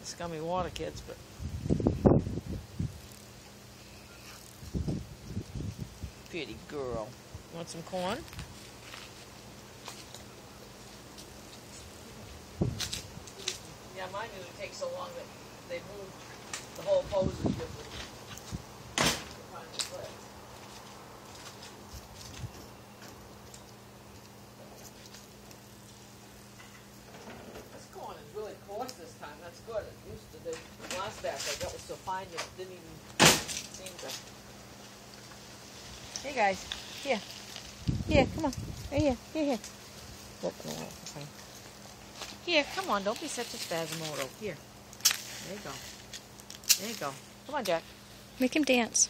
scummy water kids, but pretty girl. Want some corn? Yeah, mine usually takes so long that they move the whole poses different. This corn is really coarse this time. That's good. It used to the last batch I got was so fine it didn't even seem to. Hey guys, here. Here, come on. Right here. Here. Look, no, okay. Here, come on. Don't be such a spasimodo. Here. There you go. There you go. Come on, Jack. Make him dance.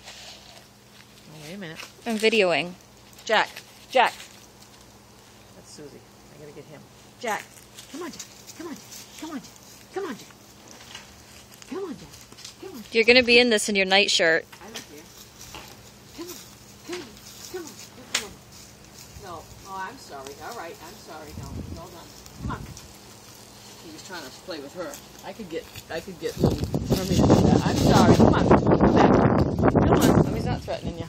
Oh, wait a minute. I'm videoing. Jack. Jack. That's Susie. I gotta get him. Jack. Come on, Jack. Come on, Jack. Come on, Jack. Come on, Jack. Come on, Jack. Come on. You're going to be in this in your night shirt. I don't care. Come on. Come on. Come on. Come on. No. Oh, I'm sorry. All right. I'm sorry. No. Hold on. Come on. He was trying to play with her. I could get little Hermie to do that. I'm sorry. Come on. Come back. Come on. Oh, he's not threatening you.